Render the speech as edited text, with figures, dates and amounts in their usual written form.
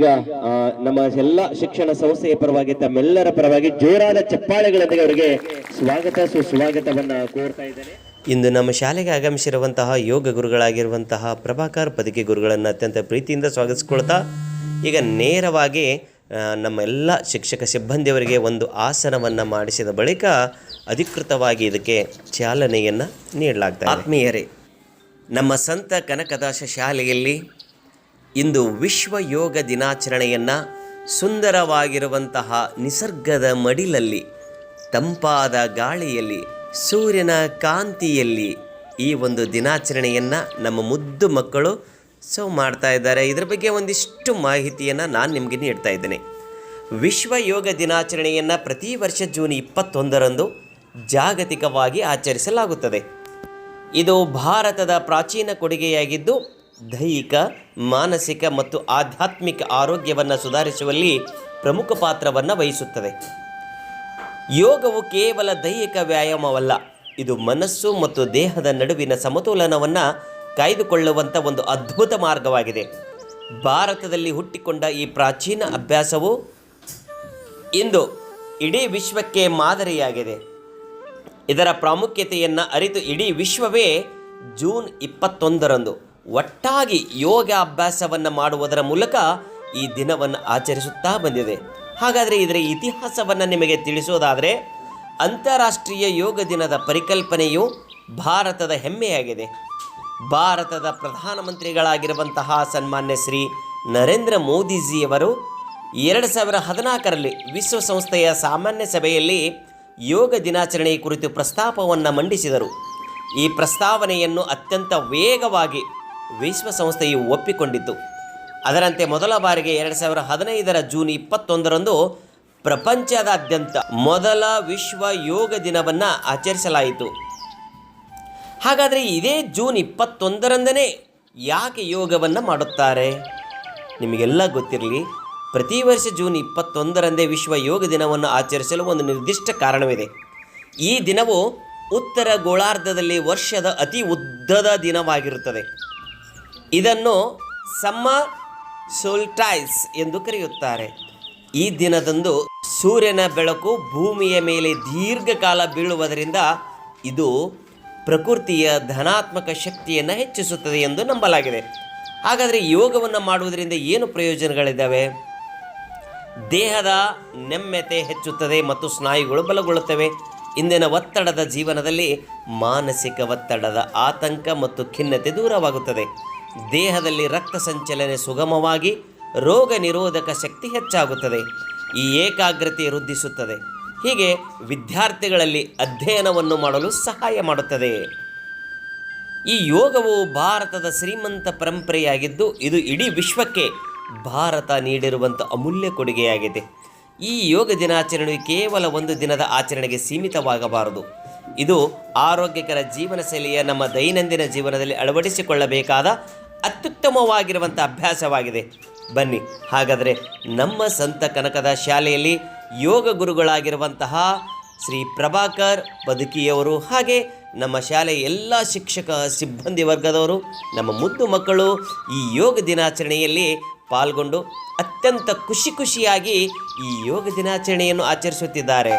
ಈಗ ನಮ್ಮ ಎಲ್ಲ ಶಿಕ್ಷಣ ಸಂಸ್ಥೆಯ ಪರವಾಗಿ ತಮ್ಮೆಲ್ಲರ ಪರವಾಗಿ ಜೋರಾದ ಚಪ್ಪಾಳೆಗಳೊಂದಿಗೆ ಅವರಿಗೆ ಸ್ವಾಗತ ಸುಸ್ವಾಗತವನ್ನ ಕೋರ್ತಾ ಇದ್ದೇನೆ. ಇಂದು ನಮ್ಮ ಶಾಲೆಗೆ ಆಗಮಿಸಿರುವಂತಹ ಯೋಗ ಗುರುಗಳಾಗಿರುವಂತಹ ಪ್ರಭಾಕರ್ ಪದಕಿ ಗುರುಗಳನ್ನು ಅತ್ಯಂತ ಪ್ರೀತಿಯಿಂದ ಸ್ವಾಗತಿಸ್ಕೊಳ್ತಾ ಈಗ ನೇರವಾಗಿ ನಮ್ಮೆಲ್ಲ ಶಿಕ್ಷಕ ಸಿಬ್ಬಂದಿಯವರಿಗೆ ಒಂದು ಆಸನವನ್ನು ಮಾಡಿಸಿದ ಬಳಿಕ ಅಧಿಕೃತವಾಗಿ ಇದಕ್ಕೆ ಚಾಲನೆಯನ್ನು ನೀಡಲಾಗ್ತದೆ. ಆತ್ಮೀಯರೇ, ನಮ್ಮ ಸಂತ ಕನಕದಾಸ ಶಾಲೆಯಲ್ಲಿ ಇಂದು ವಿಶ್ವ ಯೋಗ ದಿನಾಚರಣೆಯನ್ನು ಸುಂದರವಾಗಿರುವಂತಹ ನಿಸರ್ಗದ ಮಡಿಲಲ್ಲಿ, ತಂಪಾದ ಗಾಳಿಯಲ್ಲಿ, ಸೂರ್ಯನ ಕಾಂತಿಯಲ್ಲಿ ಈ ಒಂದು ದಿನಾಚರಣೆಯನ್ನು ನಮ್ಮ ಮುದ್ದು ಮಕ್ಕಳು ಮಾಡ್ತಾ ಇದ್ದಾರೆ. ಇದರ ಬಗ್ಗೆ ಒಂದಿಷ್ಟು ಮಾಹಿತಿಯನ್ನು ನಾನು ನಿಮಗೆ ನೀಡ್ತಾ ಇದ್ದೇನೆ. ವಿಶ್ವ ಯೋಗ ದಿನಾಚರಣೆಯನ್ನು ಪ್ರತಿ ವರ್ಷ ಜೂನ್ 21ರಂದು ಜಾಗತಿಕವಾಗಿ ಆಚರಿಸಲಾಗುತ್ತದೆ. ಇದು ಭಾರತದ ಪ್ರಾಚೀನ ಕೊಡುಗೆಯಾಗಿದ್ದು ದೈಹಿಕ, ಮಾನಸಿಕ ಮತ್ತು ಆಧ್ಯಾತ್ಮಿಕ ಆರೋಗ್ಯವನ್ನು ಸುಧಾರಿಸುವಲ್ಲಿ ಪ್ರಮುಖ ಪಾತ್ರವನ್ನು ವಹಿಸುತ್ತದೆ. ಯೋಗವು ಕೇವಲ ದೈಹಿಕ ವ್ಯಾಯಾಮವಲ್ಲ, ಇದು ಮನಸ್ಸು ಮತ್ತು ದೇಹದ ನಡುವಿನ ಸಮತೋಲನವನ್ನು ಕಾಯ್ದುಕೊಳ್ಳುವಂಥ ಒಂದು ಅದ್ಭುತ ಮಾರ್ಗವಾಗಿದೆ. ಭಾರತದಲ್ಲಿ ಹುಟ್ಟಿಕೊಂಡ ಈ ಪ್ರಾಚೀನ ಅಭ್ಯಾಸವು ಇಂದು ಇಡೀ ವಿಶ್ವಕ್ಕೆ ಮಾದರಿಯಾಗಿದೆ. ಇದರ ಪ್ರಾಮುಖ್ಯತೆಯನ್ನು ಅರಿತು ಇಡೀ ವಿಶ್ವವೇ ಜೂನ್ 21ರಂದು ಒಟ್ಟಾಗಿ ಯೋಗ ಅಭ್ಯಾಸವನ್ನು ಮಾಡುವುದರ ಮೂಲಕ ಈ ದಿನವನ್ನು ಆಚರಿಸುತ್ತಾ ಬಂದಿದೆ. ಹಾಗಾದರೆ ಇದರ ಇತಿಹಾಸವನ್ನು ನಿಮಗೆ ತಿಳಿಸೋದಾದರೆ, ಅಂತಾರಾಷ್ಟ್ರೀಯ ಯೋಗ ದಿನದ ಪರಿಕಲ್ಪನೆಯು ಭಾರತದ ಹೆಮ್ಮೆಯಾಗಿದೆ. ಭಾರತದ ಪ್ರಧಾನಮಂತ್ರಿಗಳಾಗಿರುವಂತಹ ಸನ್ಮಾನ್ಯ ಶ್ರೀ ನರೇಂದ್ರ ಮೋದಿಜಿಯವರು 2014ರಲ್ಲಿ ವಿಶ್ವಸಂಸ್ಥೆಯ ಸಾಮಾನ್ಯ ಸಭೆಯಲ್ಲಿ ಯೋಗ ದಿನಾಚರಣೆ ಕುರಿತು ಪ್ರಸ್ತಾಪವನ್ನು ಮಂಡಿಸಿದರು. ಈ ಪ್ರಸ್ತಾವನೆಯನ್ನು ಅತ್ಯಂತ ವೇಗವಾಗಿ ವಿಶ್ವಸಂಸ್ಥೆಯು ಒಪ್ಪಿಕೊಂಡಿತು. ಅದರಂತೆ ಮೊದಲ ಬಾರಿಗೆ 2015ರ ಜೂನ್ 21ರಂದು ಪ್ರಪಂಚದಾದ್ಯಂತ ಮೊದಲ ವಿಶ್ವ ಯೋಗ ದಿನವನ್ನು ಆಚರಿಸಲಾಯಿತು. ಹಾಗಾದರೆ ಇದೇ ಜೂನ್ 21ರಂದೇ ಯಾಕೆ ಯೋಗವನ್ನು ಮಾಡುತ್ತಾರೆ? ನಿಮಗೆಲ್ಲ ಗೊತ್ತಿರಲಿ, ಪ್ರತಿ ವರ್ಷ ಜೂನ್ 21ರಂದೇ ವಿಶ್ವ ಯೋಗ ದಿನವನ್ನು ಆಚರಿಸಲು ಒಂದು ನಿರ್ದಿಷ್ಟ ಕಾರಣವಿದೆ. ಈ ದಿನವು ಉತ್ತರ ಗೋಳಾರ್ಧದಲ್ಲಿ ವರ್ಷದ ಅತಿ ಉದ್ದದ ದಿನವಾಗಿರುತ್ತದೆ. ಇದನ್ನು ಸಮ್ಮರ್ ಸೋಲ್ಸ್ಟೈಸ್ ಎಂದು ಕರೆಯುತ್ತಾರೆ. ಈ ದಿನದಂದು ಸೂರ್ಯನ ಬೆಳಕು ಭೂಮಿಯ ಮೇಲೆ ದೀರ್ಘಕಾಲ ಬೀಳುವುದರಿಂದ ಇದು ಪ್ರಕೃತಿಯ ಧನಾತ್ಮಕ ಶಕ್ತಿಯನ್ನು ಹೆಚ್ಚಿಸುತ್ತದೆ ಎಂದು ನಂಬಲಾಗಿದೆ. ಹಾಗಾದರೆ ಯೋಗವನ್ನು ಮಾಡುವುದರಿಂದ ಏನು ಪ್ರಯೋಜನಗಳಿದ್ದಾವೆ? ದೇಹದ ನೆಮ್ಮದಿ ಹೆಚ್ಚುತ್ತದೆ ಮತ್ತು ಸ್ನಾಯುಗಳು ಬಲಗೊಳ್ಳುತ್ತವೆ. ಇಂದಿನ ಒತ್ತಡದ ಜೀವನದಲ್ಲಿ ಮಾನಸಿಕ ಒತ್ತಡದ ಆತಂಕ ಮತ್ತು ಖಿನ್ನತೆ ದೂರವಾಗುತ್ತದೆ. ದೇಹದಲ್ಲಿ ರಕ್ತ ಸಂಚಲನೆ ಸುಗಮವಾಗಿ ರೋಗ ನಿರೋಧಕ ಶಕ್ತಿ ಹೆಚ್ಚಾಗುತ್ತದೆ. ಈ ಏಕಾಗ್ರತೆ ವೃದ್ಧಿಸುತ್ತದೆ. ಹೀಗೆ ವಿದ್ಯಾರ್ಥಿಗಳಲ್ಲಿ ಅಧ್ಯಯನವನ್ನು ಮಾಡಲು ಸಹಾಯ ಮಾಡುತ್ತದೆ. ಈ ಯೋಗವು ಭಾರತದ ಶ್ರೀಮಂತ ಪರಂಪರೆಯಾಗಿದ್ದು ಇದು ಇಡೀ ವಿಶ್ವಕ್ಕೆ ಭಾರತ ನೀಡಿರುವಂಥ ಅಮೂಲ್ಯ ಕೊಡುಗೆಯಾಗಿದೆ. ಈ ಯೋಗ ದಿನಾಚರಣೆಯು ಕೇವಲ ಒಂದು ದಿನದ ಆಚರಣೆಗೆ ಸೀಮಿತವಾಗಬಾರದು. ಇದು ಆರೋಗ್ಯಕರ ಜೀವನ ಶೈಲಿಯ ನಮ್ಮ ದೈನಂದಿನ ಜೀವನದಲ್ಲಿ ಅಳವಡಿಸಿಕೊಳ್ಳಬೇಕಾದ ಅತ್ಯುತ್ತಮವಾಗಿರುವಂಥ ಅಭ್ಯಾಸವಾಗಿದೆ. ಬನ್ನಿ, ಹಾಗಾದರೆ ನಮ್ಮ ಸಂತ ಕನಕದ ಶಾಲೆಯಲ್ಲಿ ಯೋಗ ಗುರುಗಳಾಗಿರುವಂತಹ ಶ್ರೀ ಪ್ರಭಾಕರ್ ಪದಕಿಯವರು, ಹಾಗೆ ನಮ್ಮ ಶಾಲೆಯ ಎಲ್ಲ ಶಿಕ್ಷಕ ಸಿಬ್ಬಂದಿ ವರ್ಗದವರು, ನಮ್ಮ ಮುದ್ದು ಮಕ್ಕಳು ಈ ಯೋಗ ದಿನಾಚರಣೆಯಲ್ಲಿ ಪಾಲ್ಗೊಂಡು ಅತ್ಯಂತ ಖುಷಿಯಾಗಿ ಈ ಯೋಗ ದಿನಾಚರಣೆಯನ್ನು ಆಚರಿಸುತ್ತಿದ್ದಾರೆ.